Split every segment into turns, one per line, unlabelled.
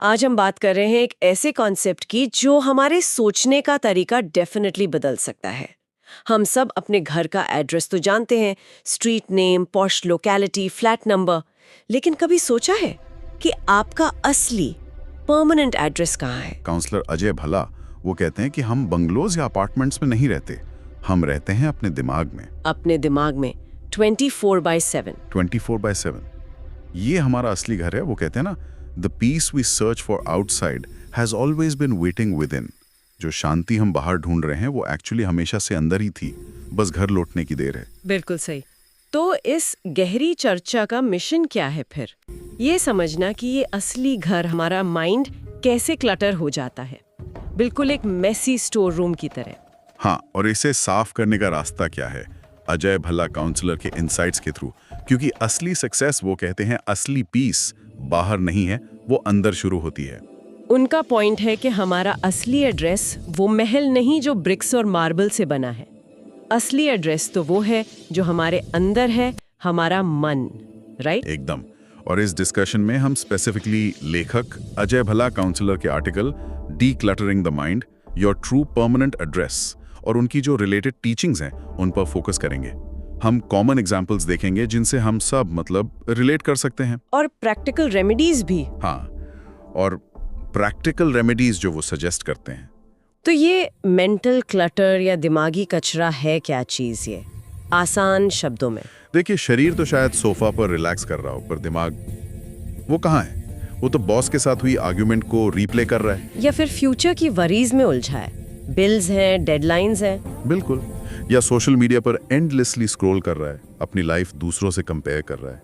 आज हम बात कर रहे हैं एक ऐसे कॉन्सेप्ट की जो हमारे सोचने का तरीका डेफिनेटली बदल सकता है। हम सब अपने घर का एड्रेस तो जानते हैं, street name, posh locality, flat number, लेकिन कभी सोचा है कि आपका असली परमानेंट एड्रेस कहाँ है?
काउंसलर अजय भला वो कहते हैं कि हम बंगलोज या अपार्टमेंट्स में नहीं रहते, हम रहते हैं अपने दिमाग में।
अपने दिमाग में 24/7।
24/7 ये हमारा असली घर है। वो कहते हैं ना, the peace we search for outside has always been waiting within. जो शांति हम बाहर ढूंढ रहे हैं वो एक्चुअली हमेशा से अंदर ही थी, बस घर लौटने की देर है।
बिल्कुल सही। तो इस गहरी चर्चा का मिशन क्या है फिर? ये समझना कि ये असली घर, हमारा माइंड कैसे क्लटर हो जाता है, बिल्कुल एक मेसी स्टोर रूम की तरह।
हाँ, और इसे साफ करने का रास्ता क्या है? अजय भला काउंसलर के इनसाइट्स के थ्रू, क्योंकि असली सक्सेस, वो कहते हैं, असली पीस बाहर नहीं है, वो अंदर शुरू होती है।
उनका पॉइंट है कि हमारा असली एड्रेस वो महल नहीं जो ब्रिक्स और मार्बल से बना है। असली एड्रेस तो वो है जो हमारे अंदर है, हमारा मन, राइट?
एकदम। और इस डिस्कशन में हम स्पेसिफिकली लेखक अजय भला काउंसलर के article decluttering the mind, your true permanent address और उनकी जो रिलेटेड टीचिंग्स हैं उन पर फोकस करेंगे। हम कॉमन एग्जांपल्स देखेंगे जिनसे हम सब रिलेट कर सकते हैं,
और प्रैक्टिकल रेमेडीज भी।
हाँ, और प्रैक्टिकल रेमेडीज जो वो सजेस्ट करते हैं।
तो ये मेंटल क्लटर या दिमागी कचरा है क्या चीज? ये आसान शब्दों में
देखिए, शरीर तो शायद सोफा पर रिलैक्स कर रहा हो, पर दिमाग वो कहाँ है? वो तो बॉस के साथ हुई आर्ग्यूमेंट को रीप्ले कर रहा है,
या फिर फ्यूचर की वरीज में उलझा है। बिल्स हैं, डेडलाइंस हैं।
बिल्कुल, या सोशल मीडिया पर एंडलेसली स्क्रॉल कर रहा है, अपनी लाइफ दूसरों से कंपेयर कर रहा है।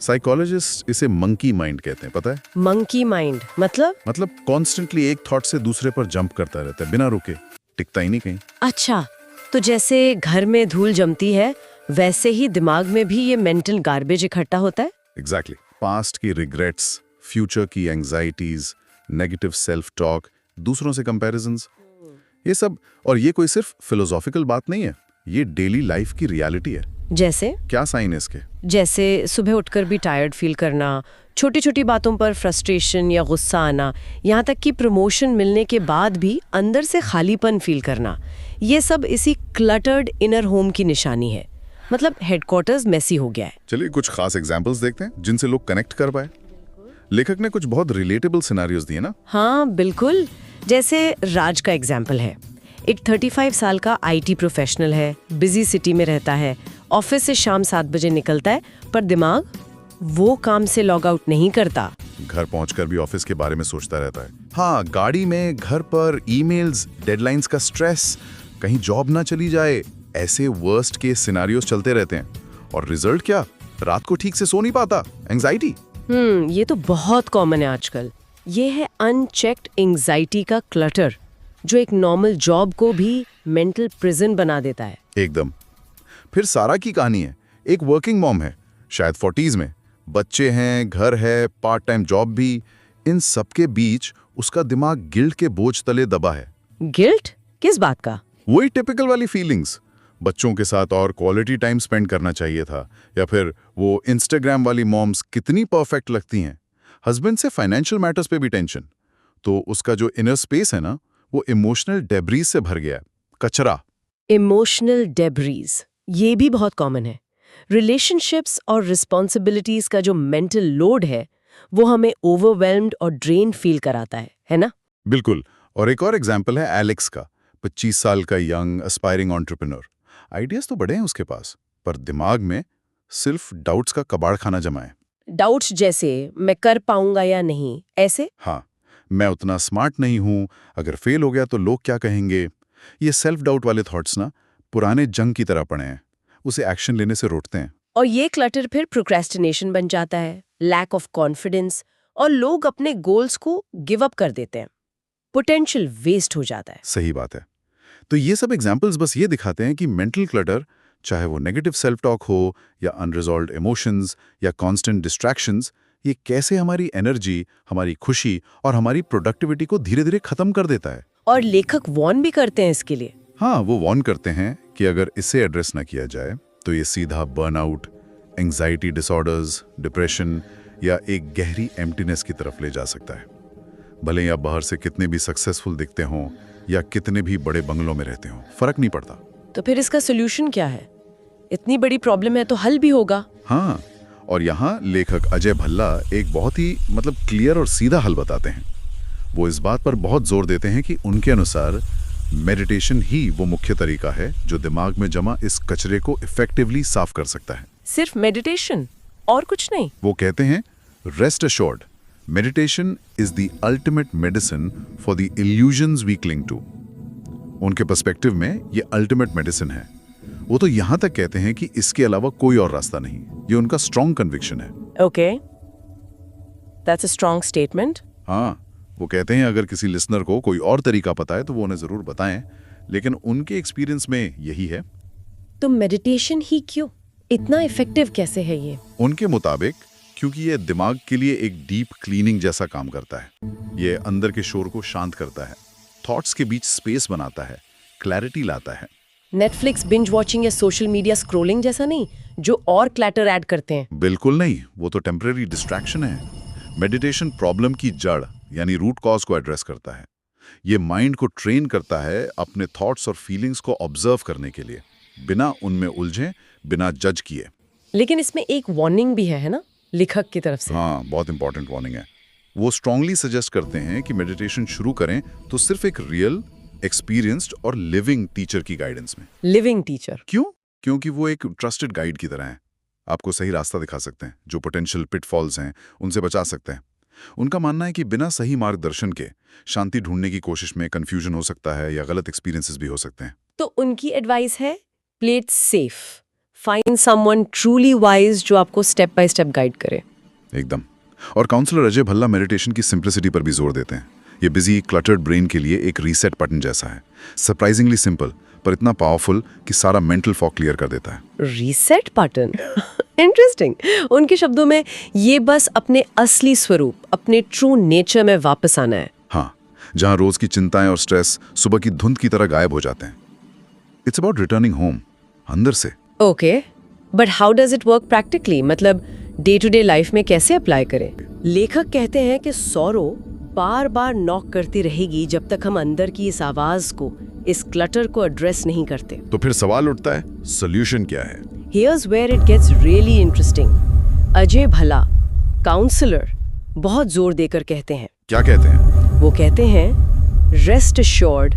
साइकोलॉजिस्ट इसे मंकी माइंड कहते हैं, पता है?
मंकी माइंड मतलब
कॉन्स्टेंटली एक थॉट से दूसरे पर जंप करता रहता है, बिना रुके, टिकता ही नहीं कहीं।
अच्छा, तो जैसे घर में धूल जमती है, वैसे ही दिमाग में भी ये मेंटल गार्बेज इकट्ठा होता है।
एग्जैक्टली। पास्ट की रिग्रेट्स, फ्यूचर की एंग्जाइटीज, नेगेटिव सेल्फ टॉक, दूसरों से कंपैरिजंस, ये सब। और ये कोई सिर्फ फिलोसॉफिकल बात नहीं है, ये डेली लाइफ की रियलिटी है।
जैसे
क्या साइन है इसके?
जैसे सुबह उठकर भी टायर्ड फील करना, छोटी छोटी बातों पर फ्रस्ट्रेशन या गुस्सा आना, यहाँ तक कि प्रमोशन मिलने के बाद भी अंदर से खालीपन फील करना, ये सब इसी क्लटर्ड इनर होम की निशानी है। मतलब हेडक्वार्टर्स मेसी हो गया है।
चलिए कुछ खास एग्जांपल्स देखते हैं जिनसे लोग कनेक्ट कर पाए। लेखक ने कुछ बहुत रिलेटेबल सिनेरियोज दिए ना।
हाँ बिल्कुल, जैसे राज का एग्जाम्पल है। एक 35 साल का IT प्रोफेशनल है, बिजी सिटी में रहता है, ऑफिस से शाम 7 बजे निकलता है, पर दिमाग वो काम से लॉग आउट नहीं करता।
घर पहुंचकर भी ऑफिस के बारे में सोचता रहता है। हाँ, गाड़ी में, घर पर, ईमेल्स, डेडलाइंस का स्ट्रेस, कहीं जॉब ना चली जाए, ऐसे वर्स्ट केस सिनेरियोज चलते रहते हैं। और रिजल्ट क्या? रात को ठीक से सो नहीं पाता, एंग्जाइटी।
ये तो बहुत कॉमन है आजकल। ये है अनचेक्ड एंग्जाइटी का क्लटर, जो एक नॉर्मल जॉब को भी मेंटल प्रिजन बना देता है।
एकदम। फिर सारा की कहानी है। एक वर्किंग मॉम है, शायद 40s में, बच्चे हैं, घर है, पार्ट टाइम जॉब भी। इन सबके बीच उसका दिमाग गिल्ट के बोझ तले दबा है।
गिल्ट? किस बात का?
वही टिपिकल वाली फीलिंग्स। बच्चों के साथ और क्वालिटी टाइम स्पेंड करना चाहिए था, या फिर वो इंस्टाग्राम वाली मॉम्स कितनी परफेक्ट लगती हैं। हस्बैंड से फाइनेंशियल मैटर्स पे भी टेंशन। तो उसका जो इनर स्पेस है ना, वो इमोशनल डेब्रीज से भर गया है, कचरा।
इमोशनल डेब्रीज, ये भी बहुत कॉमन है। रिलेशनशिप्स और रिस्पॉन्सिबिलिटीज का जो मेंटल लोड है, वो हमें ओवरवेल्म्ड और ड्रेन फील कराता है ना?
बिल्कुल। और एक और एग्जाम्पल है एलेक्स का, 25 साल का यंग एस्पायरिंग एंटरप्रेन्योर। आइडियाज तो बड़े हैं उसके पास, पर दिमाग में सिर्फ डाउट्स का कबाड़ खाना जमा है।
डाउट्स जैसे मैं कर पाऊंगा या नहीं, ऐसे?
हाँ, मैं उतना स्मार्ट नहीं हूं, अगर फेल हो गया तो लोग क्या कहेंगे। ये सेल्फ डाउट वाले थॉट्स ना पुराने जंग की तरह पड़े हैं, उसे एक्शन लेने से रोकते हैं।
और ये क्लटर फिर प्रोक्रेस्टिनेशन बन जाता है, लैक ऑफ कॉन्फिडेंस, और लोग अपने गोल्स को गिव अप कर देते हैं। पोटेंशियल वेस्ट हो जाता है।
सही बात है। तो ये सब एग्जाम्पल्स बस ये दिखाते हैं कि मेंटल क्लटर, चाहे वो नेगेटिव सेल्फ टॉक हो, या अनरिजॉल्व्ड इमोशंस, या कांस्टेंट डिस्ट्रैक्शंस, ये कैसे हमारी एनर्जी, हमारी खुशी और हमारी प्रोडक्टिविटी को धीरे धीरे खत्म कर देता है।
और लेखक वॉर्न भी करते हैं इसके लिए।
हाँ, वो वॉर्न करते हैं कि अगर इसे एड्रेस ना किया जाए तो ये सीधा बर्नआउट, एंग्जाइटी डिसऑर्डर्स, डिप्रेशन या एक गहरी एम्प्टीनेस की तरफ ले जा सकता है। भले ही आप बाहर से कितने भी सक्सेसफुल दिखते हों या कितने भी बड़े बंगलों में रहते हों, फर्क नहीं पड़ता।
तो फिर इसका सोल्यूशन क्या है? इतनी बड़ी प्रॉब्लम है तो हल भी होगा।
हाँ, और यहाँ लेखक अजय भल्ला एक बहुत ही क्लियर और सीधा हल बताते हैं। वो इस बात पर बहुत जोर देते हैं कि उनके अनुसार मेडिटेशन ही वो मुख्य तरीका है जो दिमाग में जमा इस कचरे को इफेक्टिवली साफ कर सकता है।
सिर्फ मेडिटेशन और कुछ नहीं?
वो कहते हैं, rest assured, meditation is the ultimate medicine for the illusions we cling to. उनके पर्सपेक्टिव में ये अल्टीमेट मेडिसिन है। वो तो यहां तक कहते हैं कि इसके अलावा कोई और रास्ता नहीं। ये उनका स्ट्रॉन्ग कन्विक्शन है।
Okay, that's a strong statement.
हाँ, वो कहते हैं अगर किसी लिसनर को कोई और तरीका पता है तो वो उन्हें जरूर बताएं, लेकिन उनके एक्सपीरियंस में यही है।
तो मेडिटेशन ही क्यों? इतना इफेक्टिव कैसे है ये?
उनके मुताबिक क्योंकि ये दिमाग के लिए एक डीप क्लीनिंग जैसा काम करता है। ये अंदर के शोर को शांत करता है, थॉट्स के बीच स्पेस बनाता है, क्लैरिटी लाता है।
नेटफ्लिक्स बिंज वॉचिंग या सोशल मीडिया स्क्रोलिंग जैसा नहीं, जो और क्लैटर ऐड करते हैं।
बिल्कुल नहीं, वो तो टेम्परेरी डिस्ट्रैक्शन है। मेडिटेशन प्रॉब्लम की जड़ यानी रूट कॉज को एड्रेस करता है। ये माइंड को ट्रेन करता है अपने थॉट्स और फीलिंग्स को ऑब्जर्व करने के लिए, बिना उनमें उलझे, बिना जज किए।
लेकिन इसमें एक वार्निंग भी है ना, लेखक की तरफ से?
हाँ, बहुत इंपॉर्टेंट वार्निंग है। वो स्ट्रांगली सजेस्ट करते हैं कि मेडिटेशन शुरू करें तो सिर्फ एक रियल, एक्सपीरियंस्ड और लिविंग टीचर की गाइडेंस में।
लिविंग टीचर
क्यों? क्योंकि वो एक ट्रस्टेड गाइड की तरह है। आपको सही रास्ता दिखा सकते हैं, जो पोटेंशियल पिटफॉल्स हैं उनसे बचा सकते हैं। उनका मानना है कि बिना सही मार्गदर्शन के शांति ढूंढने की कोशिश में कंफ्यूजन हो सकता है या गलत एक्सपीरियंसेस भी हो सकते हैं।
तो उनकी एडवाइस है, play it safe, find someone truly wise जो आपको स्टेप बाय स्टेप गाइड करे।
एकदम। और काउंसलर अजय भल्ला मेडिटेशन की सिंप्लिसिटी पर भी जोर देते हैं। ये बिजी क्लटर्ड ब्रेन के लिए एक रीसेट बटन जैसा है, सरप्राइजिंगली सिंपल पर इतना पावरफुल कि सारा मेंटल फॉग क्लियर कर देता है।
Reset button interesting. उनके शब्दों में ये बस अपने असली स्वरूप, अपने ट्रू नेचर में वापस आना है।
हाँ, जहां रोज की चिंताएं और स्ट्रेस सुबह की धुंध की तरह गायब हो जाते हैं। इट्स अबाउट रिटर्निंग होम, अंदर से।
Okay, but how does it work practically? मतलब डे टू डे लाइफ में कैसे अप्लाई करें? लेखक कहते हैं कि सौरो बार बार नॉक करती रहेगी जब तक हम अंदर की इस आवाज को, इस क्लटर को एड्रेस नहीं करते।
तो फिर सवाल उठता है, सोल्यूशन क्या है?
Here's where it gets really interesting. Ajay Bhalla, counsellor, बहुत जोर देकर कहते हैं।
क्या कहते हैं?
वो कहते हैं, rest assured,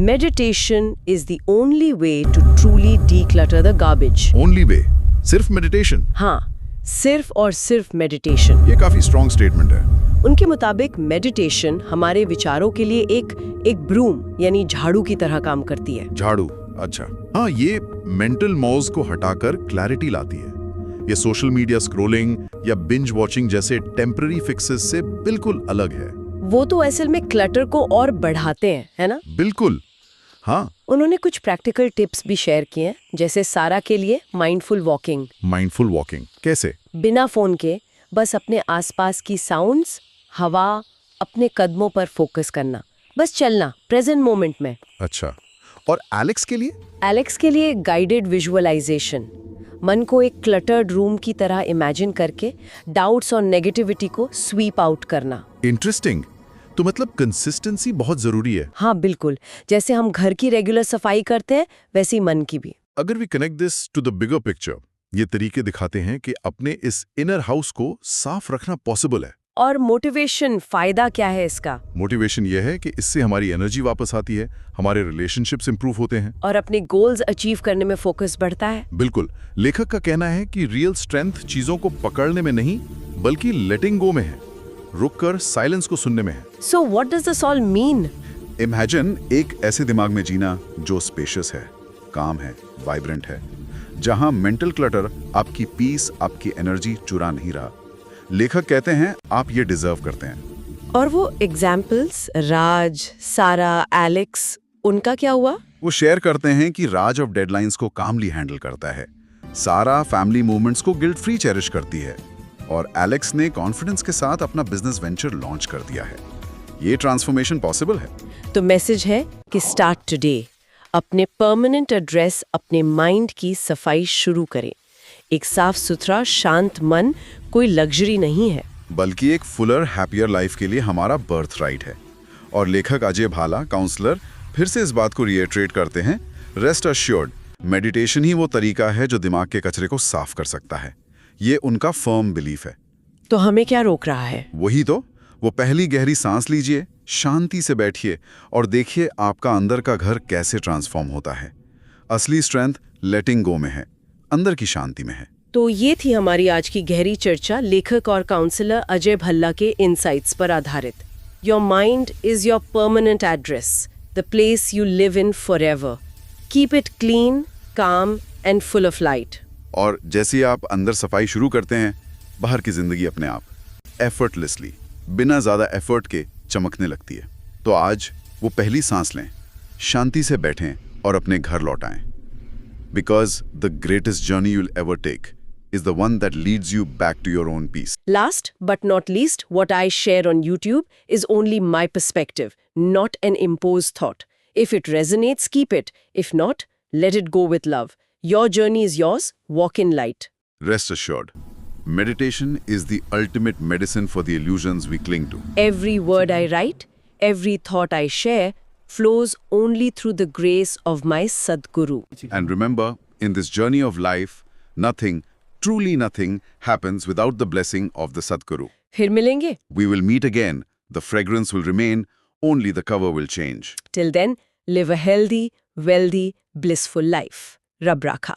meditation is the only way to truly declutter the garbage.
Only way? सिर्फ मेडिटेशन?
हाँ, सिर्फ और सिर्फ मेडिटेशन।
ये काफी स्ट्रॉन्ग स्टेटमेंट है।
उनके मुताबिक मेडिटेशन हमारे विचारों के लिए एक ब्रूम यानी झाड़ू की तरह काम करती है।
झाड़ू? अच्छा। हाँ, ये मेंटल मॉज को हटाकर क्लैरिटी लाती है। ये सोशल मीडिया स्क्रोलिंग या बिंज वॉचिंग जैसे टेम्पररी फिक्सेस से बिल्कुल अलग है।
वो तो असल में क्लटर को और बढ़ाते हैं, है ना?
बिल्कुल, हाँ।
उन्होंने कुछ प्रैक्टिकल टिप्स भी शेयर किए हैं, जैसे सारा के लिए माइंडफुल वॉकिंग।
माइंडफुल वॉकिंग कैसे?
बिना फोन के बस अपने आसपास की साउंड्स, हवा, अपने कदमों पर फोकस करना, बस चलना प्रेजेंट मोमेंट में।
अच्छा, और एलेक्स के लिए?
एलेक्स के लिए गाइडेड विजुअलाइजेशन, मन को एक क्लटर्ड रूम की तरह इमेजिन करके डाउट्स और नेगेटिविटी को स्वीप आउट करना।
इंटरेस्टिंग। तो मतलब कंसिस्टेंसी बहुत जरूरी है।
हाँ बिल्कुल, जैसे हम घर की रेगुलर सफाई करते हैं वैसे ही मन की भी।
अगर we connect this to the bigger picture, ये तरीके दिखाते हैं कि अपने इस इनर हाउस को साफ रखना पॉसिबल है।
और मोटिवेशन, फायदा क्या है इसका?
मोटिवेशन ये है कि इससे हमारी एनर्जी वापस आती है, हमारे रिलेशनशिप्स इंप्रूव होते हैं
और अपने गोल्स अचीव करने में फोकस बढ़ता है।
बिल्कुल। लेखक का कहना है कि रियल स्ट्रेंथ चीजों को पकड़ने में नहीं बल्कि लेटिंग गो में है, रुककर साइलेंस को सुनने में है।
So what does this all mean?
Imagine एक ऐसे दिमाग में जीना जो स्पेशियस है, काम है, वाइब्रेंट है, जहां मेंटल क्लटर आपकी पीस, आपकी एनर्जी चुरा नहीं रहा। लेखक कहते हैं आप ये डिजर्व करते हैं।
और वो एग्जाम्पल्स, राज, सारा, एलेक्स, उनका क्या हुआ?
वो शेयर करते हैं कि राज ऑफ डेडलाइंस को कामली हैंडल करता है, सारा फैमिली मूवमेंट्स को गिल्ट फ्री चेरिश करती है, और एलेक्स ने कॉन्फिडेंस के साथ अपना बिजनेस वेंचर लॉन्च कर दिया है। ये ट्रांसफॉर्मेशन पॉसिबल है।
तो मैसेज है कि स्टार्ट टुडे, अपने परमानेंट एड्रेस, अपने माइंड की सफाई शुरू करें। एक साफ सुथरा शांत मन कोई लग्जरी नहीं है,
बल्कि एक फुलर हैप्पियर लाइफ के लिए हमारा बर्थ राइट है। और लेखक अजय भाला, काउंसलर, फिर से इस बात को रिएट्रेट करते हैं, रेस्ट अश्योर्ड, मेडिटेशन ही वो तरीका है जो दिमाग के कचरे को साफ कर सकता है। ये उनका फर्म बिलीफ है।
तो हमें क्या रोक रहा है?
वही तो, वो पहली गहरी सांस लीजिए, शांति से बैठिए और देखिए आपका अंदर का घर कैसे ट्रांसफॉर्म होता है। असली स्ट्रेंथ लेटिंग गो में है, अंदर की शांति में है।
तो ये थी हमारी आज की गहरी चर्चा लेखक और काउंसलर अजय भल्ला के इनसाइट्स पर आधारित। Your mind is your permanent address, the place you live in forever. Keep it clean, काम एंड फुल ऑफ लाइट।
और जैसे आप अंदर सफाई शुरू करते हैं, बाहर की जिंदगी अपने आप एफर्टलेसली, बिना ज्यादा एफर्ट के चमकने लगती है। तो आज वो पहली सांस लें, शांति से बैठें और अपने घर लौट आएं। Because the greatest journey you'll ever take is the one that leads you back to your own peace.
Last but not least, what I share on YouTube is only my perspective, not an imposed thought. If it resonates, keep it. If not, let it go with love. Your journey is yours. Walk in light.
Rest assured, meditation is the ultimate medicine for the illusions we cling to.
Every word I write, every thought I share, flows only through the grace of my Sadguru.
And remember, in this journey of life, nothing, truly nothing, happens without the blessing of the Sadguru.
फिर मिलेंगे.
We will meet again. The fragrance will remain, only the cover will change.
Till then, live a healthy, wealthy, blissful life. Rab Rakha.